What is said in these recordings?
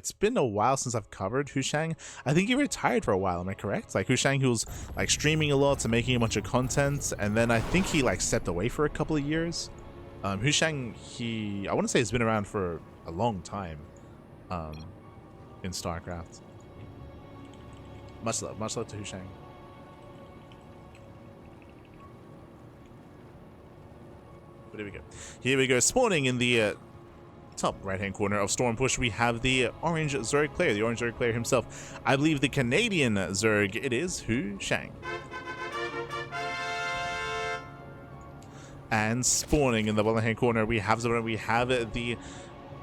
it's been a while since I've covered HuShang. I think he retired for a while, am I correct? Like HuShang, he was like streaming a lot and making a bunch of content, and then I think he like stepped away for a couple of years. HuShang, I want to say, has been around for a long time in StarCraft. Much love to HuShang. But here we go. Spawning in the top right-hand corner of Storm Push, we have the orange Zerg player, the orange Zerg player himself. I believe the Canadian Zerg, it is HuShang. And spawning in the bottom-hand corner, we have the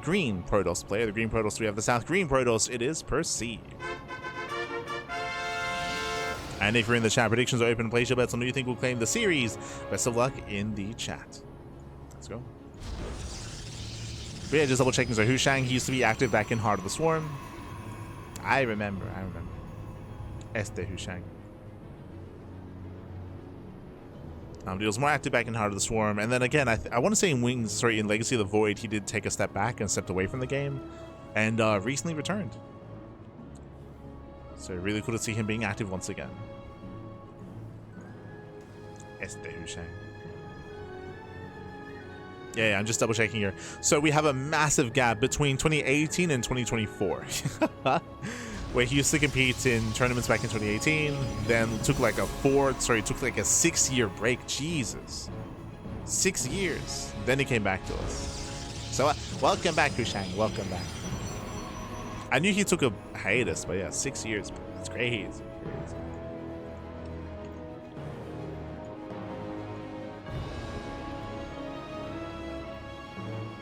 green Protoss player, the green Protoss. We have the South green Protoss, it is Perceive. And if you're in the chat, predictions are open. Place your bets on who you think will claim the series. Best of luck in the chat. Let's go. But yeah, just double checking. So HuShang, he used to be active back in Heart of the Swarm. I remember. HuShang. He was more active back in Heart of the Swarm. And then again, I want to say in Legacy of the Void, he did take a step back and stepped away from the game. And recently returned. So really cool to see him being active once again. HuShang. Yeah, I'm just double checking here. So we have a massive gap between 2018 and 2024. Where he used to compete in tournaments back in 2018, then took like a 6-year break. Jesus. 6 years. Then he came back to us. So welcome back, HuShang. Welcome back. I knew he took a hiatus, but yeah, 6 years. It's crazy.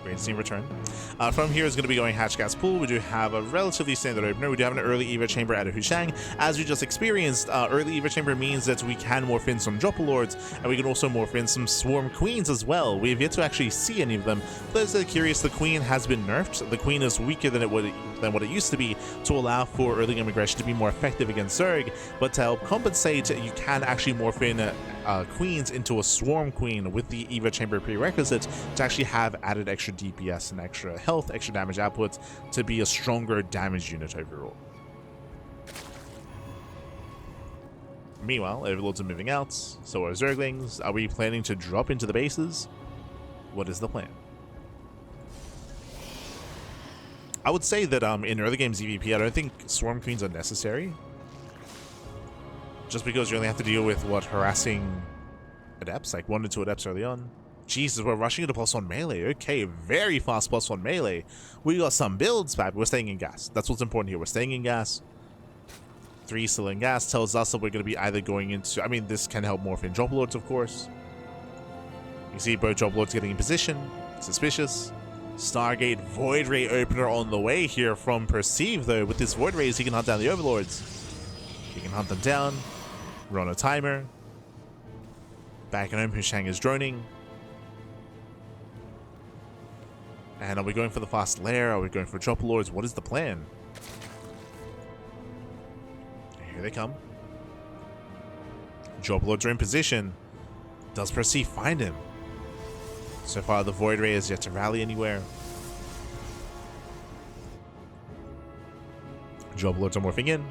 Great team return. From here is going to be going Hatch Gas Pool. We do have a relatively standard opener. We do have an early Eva Chamber out of HuShang. As we just experienced, early Eva Chamber means that we can morph in some Dropper Lords, and we can also morph in some Swarm Queens as well. We have yet to actually see any of them. For those that are curious, the Queen has been nerfed. The Queen is weaker than what it used to be to allow for early game aggression to be more effective against Zerg, but to help compensate, you can actually morph in Queens into a Swarm Queen with the Eva Chamber prerequisite to actually have added extra DPS and extra health, extra damage output to be a stronger damage unit overall. Meanwhile, Overlords are moving out, so are Zerglings. Are we planning to drop into the bases? What is the plan? I would say that in early game ZvP, I don't think Swarm Queens are necessary. Just because you only have to deal with, harassing Adepts, like 1 to 2 Adepts early on. Jesus, we're rushing into +1 melee. Okay, very fast +1 melee. We got some builds back. We're staying in gas. That's what's important here. We're staying in gas. 3 still in gas tells us that we're going to be either going into... I mean, this can help morph in Drop Lords, of course. You see both Drop Lords getting in position. Suspicious. Stargate Void Ray opener on the way here from Perceive, though. With this Void Rays, he can hunt down the Overlords. He can hunt them down. Run a timer. Back at home, HuShang is droning. And are we going for the fast lair? Are we going for Drop Lords? What is the plan? Here they come. Drop Lords are in position. Does Perceive find him? So far, the Void Ray is yet to rally anywhere. Drop Lords are morphing in.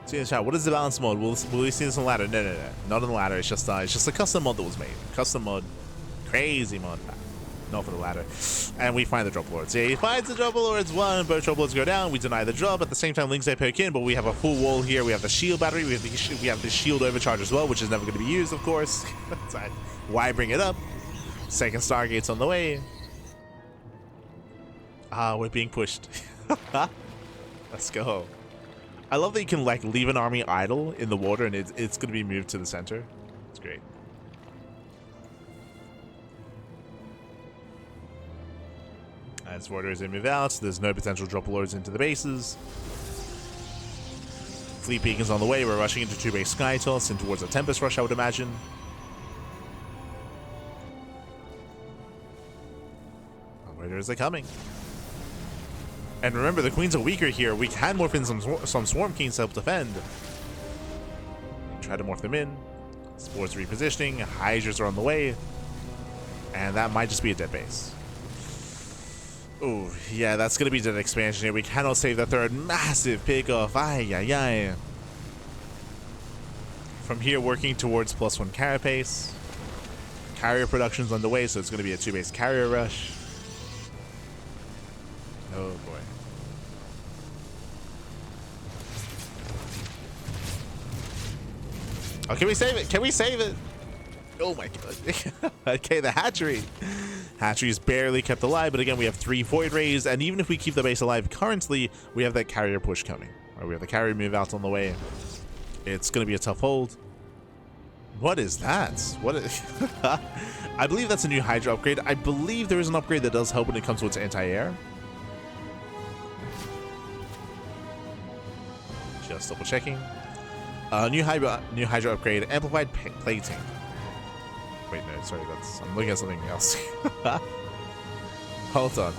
See in the chat, what is the balance mod? Will we see this on the ladder? No, not on the ladder. It's just a custom mod that was made. Custom mod, crazy mod. Not for the ladder. And we find the Drop Lords. Yeah, he finds the Drop Lords. Both Drop Lords go down. We deny the drop. At the same time, Lings they poke in, but we have a full wall here. We have the shield battery. We have the shield overcharge as well, which is never going to be used, of course. Why bring it up? Second Stargate's on the way. We're being pushed. Let's go. I love that you can like leave an army idle in the water and it's going to be moved to the center. It's great. As Warriors they move out, there's no potential Drop Lords into the bases. Fleet Beacon's on the way. We're rushing into 2-base Sky Toss and towards a Tempest Rush, I would imagine. Warriors are coming. And remember, the queens are weaker here. We can morph in some Swarm Kings to help defend. Try to morph them in. Spores repositioning. Hydras are on the way. And that might just be a dead base. Oh, yeah, that's going to be dead expansion here. We cannot save the third. Massive pickoff. Ay, ay, ay. From here, working towards +1 carapace. Carrier production's underway, so it's going to be a 2-base carrier rush. Oh, boy. Oh, can we save it? Can we save it? Oh my god. Okay, the hatchery. Hatchery is barely kept alive, but again, we have 3 Void Rays, and even if we keep the base alive currently, we have that carrier push coming. Right, we have the carrier move out on the way. It's going to be a tough hold. What is that? What is I believe that's a new Hydra upgrade. I believe there is an upgrade that does help when it comes to its anti-air. Just double checking. New Hydra upgrade, amplified plating. Wait, no, sorry, I'm looking at something else. Hold on.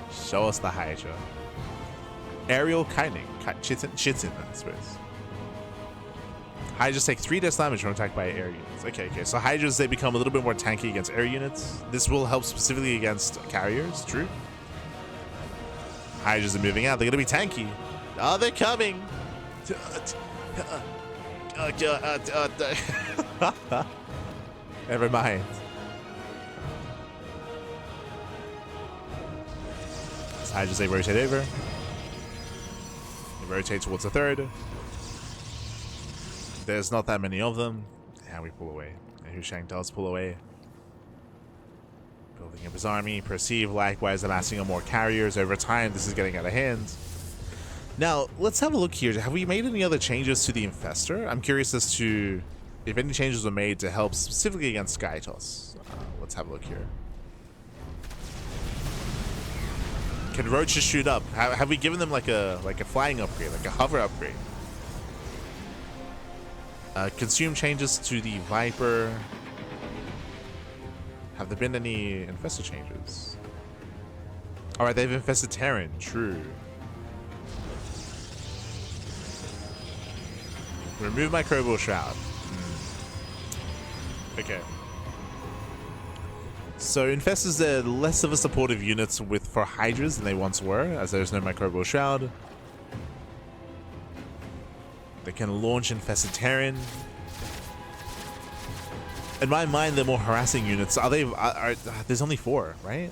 Show us the Hydra. Aerial kiting, chitin, I suppose. Hydras take 3 death damage when attacked by air units. Okay, so Hydras, they become a little bit more tanky against air units. This will help specifically against carriers, true. Hydras are moving out, they're gonna be tanky. Oh, they're coming. Never mind. As Hydras, they rotate over. They rotate towards the third. There's not that many of them. And we pull away. And HuShang does pull away. Building up his army. Perceive likewise amassing on more carriers. Over time, this is getting out of hand. Now, let's have a look here. Have we made any other changes to the Infestor? I'm curious as to if any changes were made to help specifically against Skytoss. Let's have a look here. Can roaches shoot up? Have we given them like a flying upgrade, like a hover upgrade? Consume changes to the Viper. Have there been any Infestor changes? Alright, they've infested Terran, true. Remove Microbial Shroud. Okay. So Infestors are less of a supportive unit for Hydras than they once were, as there's no Microbial Shroud. They can launch Infested Terran. In my mind, they're more harassing units. Are they? There's only 4, right?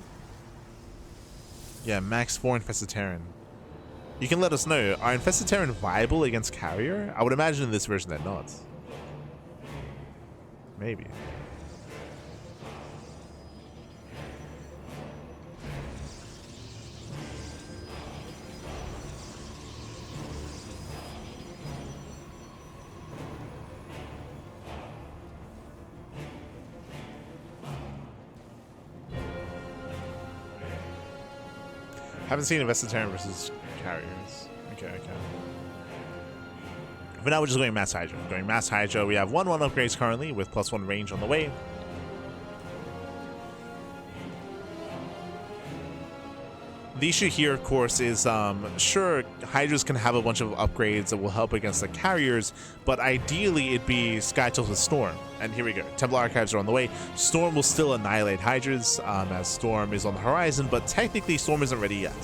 Yeah, max 4 Infested Terran. You can let us know. Are Infested Terran viable against Carrier? I would imagine in this version they're not. Maybe. Haven't seen Infested Terran versus Carriers. Okay. But now we're just going Mass Hydra. We're going Mass Hydra. We have 1/1 upgrades currently with +1 range on the way. The issue here, of course, is sure, Hydras can have a bunch of upgrades that will help against the carriers, but ideally it'd be Skytoss with Storm. And here we go. Templar Archives are on the way. Storm will still annihilate Hydras as Storm is on the horizon, but technically Storm isn't ready yet.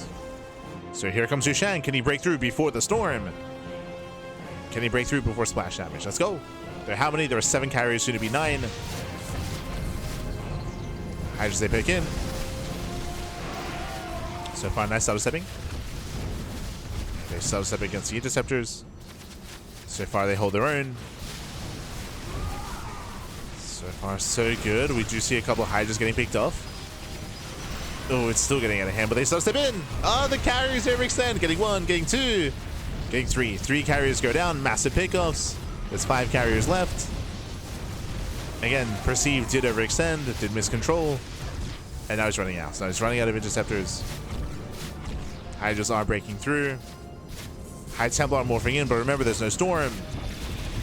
So here comes HuShang. Can he break through before the Storm? Can he break through before splash damage? Let's go. There are how many? There are 7 carriers, soon to be 9. Hydras, they pick in. So far, nice auto-stepping. They auto-step against the Interceptors. So far, they hold their own. So far, so good. We do see a couple of Hydras getting picked off. Oh, it's still getting out of hand, but they auto-step in. Oh, the carriers overextend. Getting 1, getting 2, getting 3. 3 carriers go down. Massive pickoffs. There's 5 carriers left. Again, Perceive did overextend. Did miss control. And now he's running out. So now he's running out of Interceptors. Hydras are breaking through. High Templar morphing in, but remember, there's no Storm.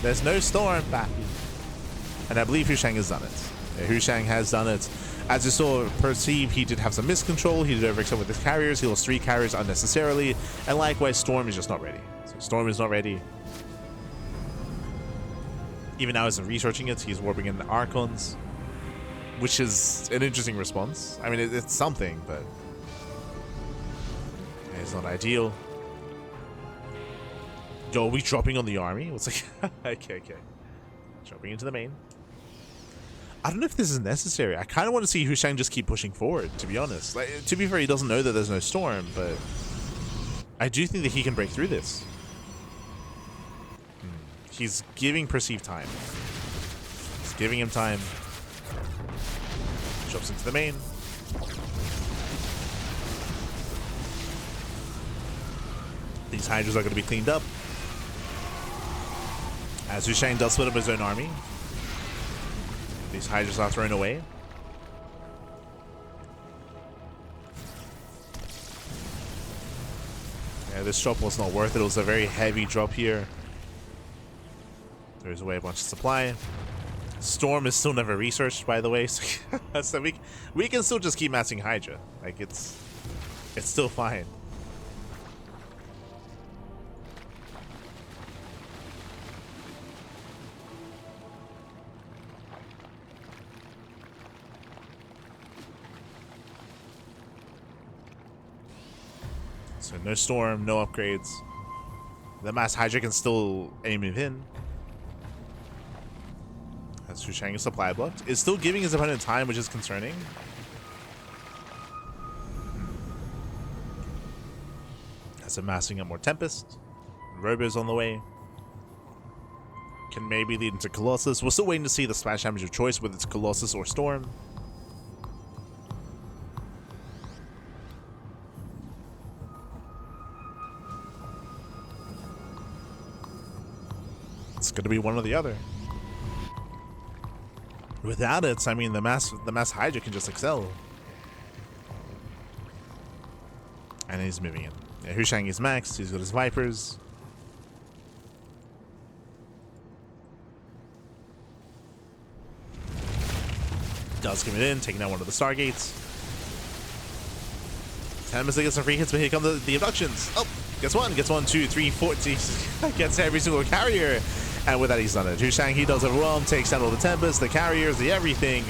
There's no Storm, Bappy. And I believe HuShang has done it. Yeah, HuShang has done it. As you saw, Perceive, he did have some miscontrol. He did overextend some with his carriers. He lost 3 carriers unnecessarily. And likewise, Storm is just not ready. So Storm is not ready. Even now, as I'm researching it, he's warping in the Archons, which is an interesting response. I mean, it's something, but it's not ideal. Yo, are we dropping on the army? What's like, okay. Dropping into the main. I don't know if this is necessary. I kind of want to see HuShang just keep pushing forward, to be honest. Like, to be fair, he doesn't know that there's no storm, but I do think that he can break through this. He's giving Perceive time. He's giving him time. Drops into the main. These Hydras are going to be cleaned up. As HuShang does split up his own army. These Hydras are thrown away. Yeah, this drop was not worth it. It was a very heavy drop here. There's away a bunch of supply. Storm is still never researched, by the way, so we can still just keep massing Hydra. Like it's still fine. So no Storm, no upgrades. The mass Hydra can still aim him in. As HuShang is supply blocked. Is still giving his opponent time, which is concerning. As amassing up more Tempest. Robo's on the way. Can maybe lead into Colossus. We're still waiting to see the splash damage of choice, whether it's Colossus or Storm. It's going to be one or the other. Without it, I mean, the mass Hydra can just excel. And he's moving in. Yeah, HuShang is maxed. He's got his Vipers. Does give it in, taking out one of the Stargates. Tempest gets some free hits, but here come the abductions. Oh, gets 1, 2, 3, 4. Gets every single carrier. And with that, he's done it. HuShang, he does overwhelm, takes out all the Tempest, the carriers, the everything.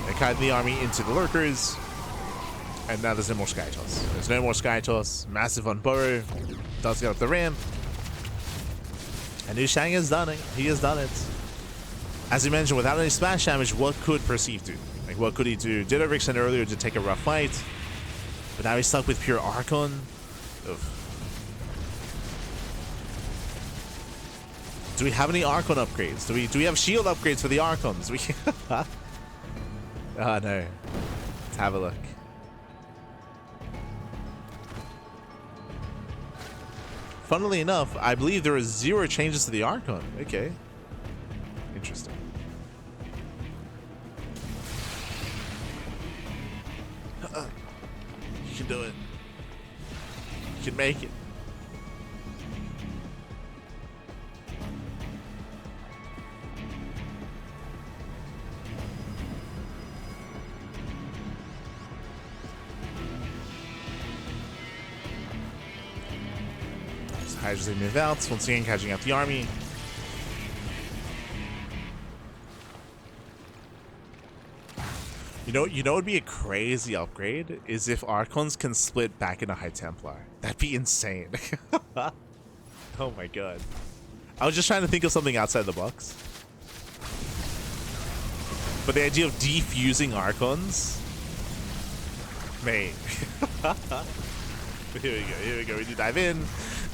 They kite the army into the Lurkers. And now there's no more Sky Toss. There's no more Sky Toss. Massive on Burrow. Does get up the ramp. And HuShang has done it. He has done it. As you mentioned, without any splash damage, what could Perceive do? Like, what could he do? Did overextend earlier to take a rough fight. But now he's stuck with pure Archon. Ugh. Do we have any Archon upgrades? Do we have shield upgrades for the Archons? Oh no. Let's have a look. Funnily enough, I believe there are 0 changes to the Archon. Okay. Interesting. You can do it. You can make it. Hydras they move out, once again catching up the army. You know would be a crazy upgrade is if Archons can split back into High Templar. That'd be insane. Oh my god. I was just trying to think of something outside the box. But the idea of defusing Archons, mate. Here we go. We do dive in.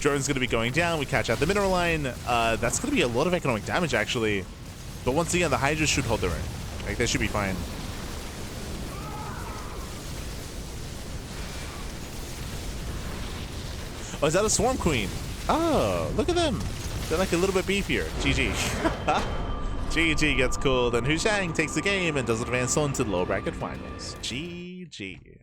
Jordan's going to be going down. We catch out the mineral line. That's going to be a lot of economic damage, actually. But once again, the Hydras should hold their own. Like, they should be fine. Oh, is that a Swarm Queen? Oh, look at them. They're like a little bit beefier. GG. GG gets cooled, and HuShang takes the game and does advance on to the lower bracket finals. GG.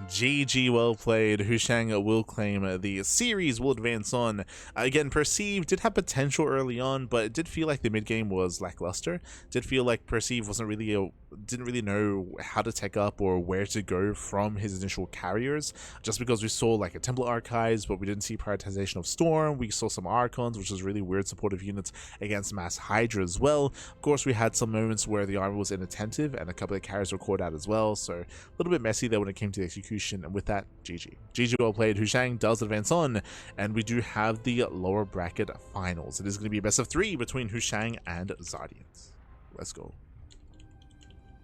GG, well played. HuShang will claim the series, will advance on. Again, Perceive did have potential early on, but it did feel like the mid game was lackluster. Did feel like Perceive wasn't really didn't really know how to tech up or where to go from his initial carriers, just because we saw like a Temple Archives, but we didn't see prioritization of Storm. We saw some Archons, which was really weird supportive units against Mass Hydra as well. Of course, we had some moments where the army was inattentive and a couple of carriers were caught out as well, so a little bit messy there when it came to the execution. And with that, GG. GG, well played. HuShang does advance on, and we do have the lower bracket finals. It is going to be a best of 3 between HuShang and Zardians. Let's go.